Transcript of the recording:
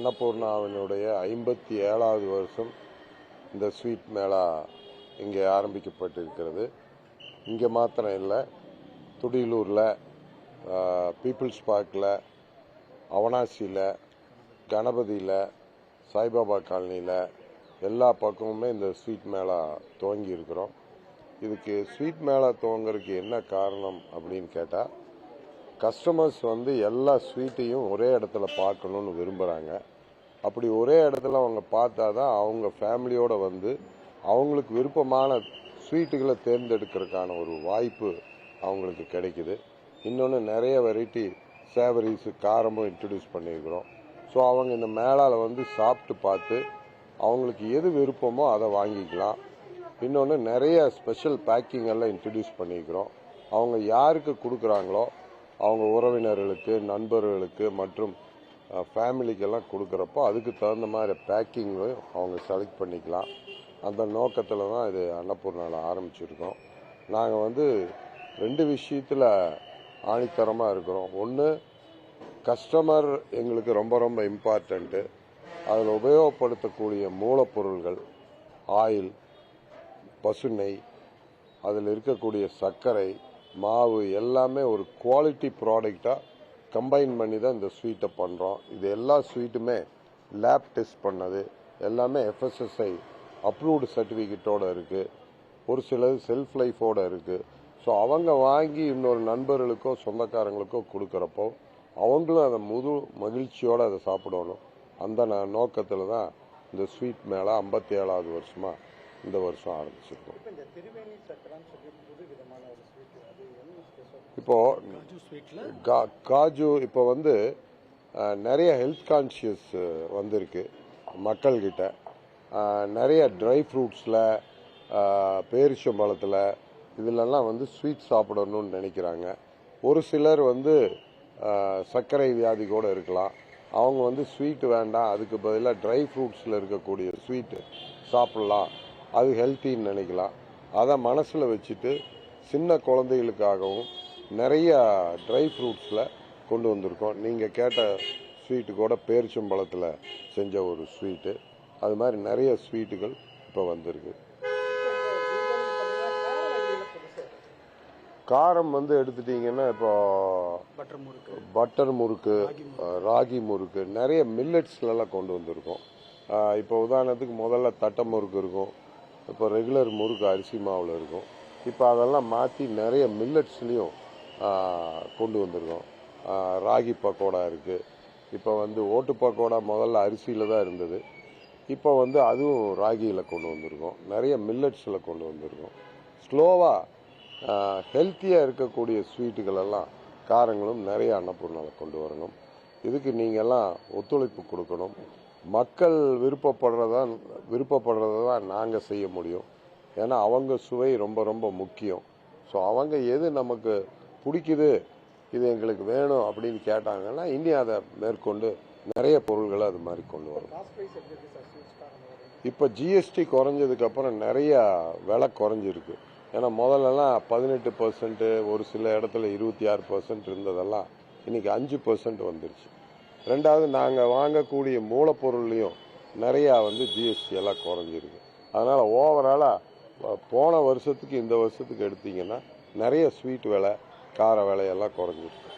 அன்னபூர்ணாவினுடைய 57வது வருஷம் இந்த ஸ்வீட் மேளா இங்கே ஆரம்பிக்கப்பட்டிருக்கிறது. இங்கே மாத்திரம் இல்லை, துடியலூரில், பீப்புள்ஸ் பார்க்கில், அவனாசியில், கணபதியில், சாய்பாபா காலனியில் எல்லா பக்கமுமே இந்த ஸ்வீட் மேளா துவங்கி இருக்கிறோம். இதுக்கு ஸ்வீட் மேளா துவங்குறதுக்கு என்ன காரணம் அப்படின்னு கேட்டால், கஸ்டமர்ஸ் எல்லா ஸ்வீட்டையும் ஒரே இடத்துல பார்க்கணுன்னு விரும்புகிறாங்க. அப்படி ஒரே இடத்துல அவங்க பார்த்தா தான் அவங்க ஃபேமிலியோடு அவங்களுக்கு விருப்பமான ஸ்வீட்டுகளை தேர்ந்தெடுக்கிறதுக்கான ஒரு வாய்ப்பு அவங்களுக்கு கிடைக்குது. இன்னொன்று, நிறைய வெரைட்டி சேவரிஸு, காரமும் இன்ட்ரடியூஸ் பண்ணியிருக்கிறோம். ஸோ அவங்க இந்த மேளாவில் சாப்பிட்டு பார்த்து அவங்களுக்கு எது விருப்பமோ அதை வாங்கிக்கலாம். இன்னொன்று, நிறைய ஸ்பெஷல் பேக்கிங் எல்லாம் இன்ட்ரடியூஸ் பண்ணியிருக்கிறோம். அவங்க யாருக்கு கொடுக்குறாங்களோ, அவங்க உறவினர்களுக்கு, நண்பர்களுக்கு மற்றும் ஃபேமிலிக்கெல்லாம் கொடுக்குறப்போ அதுக்கு தகுந்த மாதிரி பேக்கிங்கும் அவங்க செலக்ட் பண்ணிக்கலாம். அந்த நோக்கத்தில் தான் இது அன்னபூர்ணாவில் ஆரம்பிச்சிருக்கோம். நாங்கள் 2 விஷயத்தில் ஆணித்தரமாக இருக்கிறோம். ஒன்று, கஸ்டமர் எங்களுக்கு ரொம்ப ரொம்ப இம்பார்ட்டண்ட்டு. அதில் உபயோகப்படுத்தக்கூடிய மூலப்பொருள்கள், ஆயில், பசுநெய், அதில் இருக்கக்கூடிய சர்க்கரை, மாவு எல்லாமே ஒரு குவாலிட்டி ப்ராடக்டாக கம்பைன் பண்ணி தான் இந்த ஸ்வீட்டை பண்ணுறோம். இது எல்லா ஸ்வீட்டுமே லேப் டெஸ்ட் பண்ணது, எல்லாமே FSSAI அப்ரூவ்டு சர்டிஃபிகேட்டோடு இருக்குது. ஒரு சிலது செல்ஃப் லைஃபோடு இருக்குது. ஸோ அவங்க வாங்கி இன்னொரு நண்பர்களுக்கோ சொந்தக்காரங்களுக்கோ கொடுக்குறப்போ அவங்களும் அதை முழு மகிழ்ச்சியோடு அதை சாப்பிடணும். அந்த நோக்கத்தில் தான் இந்த ஸ்வீட் மேலே 57வது வருஷமாக இந்த வருஷம் ஆரம்பிச்சிருக்கோம். இப்போ காஜு இப்போ நிறைய ஹெல்த் கான்ஷியஸ் வந்திருக்கு மக்கள்கிட்ட. நிறைய ட்ரை ஃப்ரூட்ஸில், பேரிச்சம்பழத்தில் இதிலெல்லாம் ஸ்வீட் சாப்பிடணும்னு நினைக்கிறாங்க. ஒரு சிலர் சர்க்கரை வியாதி கூட இருக்கலாம். அவங்க ஸ்வீட் வேண்டாம், அதுக்கு பதிலாக ட்ரை ஃப்ரூட்ஸில் இருக்கக்கூடிய ஸ்வீட்டு சாப்பிட்லாம், அது ஹெல்த்தின்னு நினைக்கலாம். அதை மனசில் வச்சுட்டு சின்ன குழந்தைகளுக்காகவும் நிறைய ட்ரை ஃப்ரூட்ஸில் கொண்டு வந்திருக்கோம். நீங்கள் கேட்ட ஸ்வீட்டு கூட பேரிச்சம்பழத்தில் செஞ்ச ஒரு ஸ்வீட்டு. அது மாதிரி நிறைய ஸ்வீட்டுகள் இப்போ வந்திருக்கு. காரம் எடுத்துட்டிங்கன்னா இப்போ பட்டர் முறுக்கு, ராகி முறுக்கு, நிறைய மில்லட்ஸ்லாம் கொண்டு வந்திருக்கோம். இப்போ உதாரணத்துக்கு முதல்ல தட்டை முறுக்கு இருக்கும், இப்போ ரெகுலர் முறுக்கு அரிசி மாவில் இருக்கும். இப்போ அதெல்லாம் மாற்றி நிறைய மில்லட்ஸ்லேயும் கொண்டு வந்திருக்கோம். ராகி பக்கோடா இருக்குது. இப்போ ஓட்டு பக்கோடா முதல்ல அரிசியில் தான் இருந்தது. இப்போ அதுவும் ராகியில் கொண்டு வந்திருக்கோம். நிறைய மில்லட்ஸில் கொண்டு வந்திருக்கோம். ஸ்லோவாக ஹெல்த்தியாக இருக்கக்கூடிய ஸ்வீட்டுகளெல்லாம், காரங்களும் நிறைய அன்னபூர்ணாவில் கொண்டு வரணும். இதுக்கு நீங்கள்லாம் ஒத்துழைப்பு கொடுக்கணும். மக்கள் விருப்பப்படுறத தான் நாங்கள் செய்ய முடியும். ஏன்னா அவங்க சுவை ரொம்ப ரொம்ப முக்கியம். ஸோ அவங்க எது நமக்கு பிடிக்குது, இது எங்களுக்கு வேணும் அப்படின்னு கேட்டாங்கன்னா இனி அதை மேற்கொண்டு நிறைய பொருள்களை அது மாதிரி கொண்டு வரும். இப்போ GST குறைஞ்சதுக்கப்புறம் நிறைய விலை குறைஞ்சிருக்கு. ஏன்னா முதல்லலாம் 18%, ஒரு சில இடத்துல 26% இருந்ததெல்லாம் இன்னைக்கு 5% வந்துருச்சு. ரெண்டாவது, நாங்கள் வாங்கக்கூடிய மூலப்பொருள்லையும் நிறையா GST எல்லாம் குறைஞ்சிருக்கு. அதனால் ஓவராலாக போன வருஷத்துக்கு இந்த வருஷத்துக்கு எடுத்தீங்கன்னா நிறைய ஸ்வீட் விலை, கார விலையெல்லாம் குறைஞ்சிருக்கு.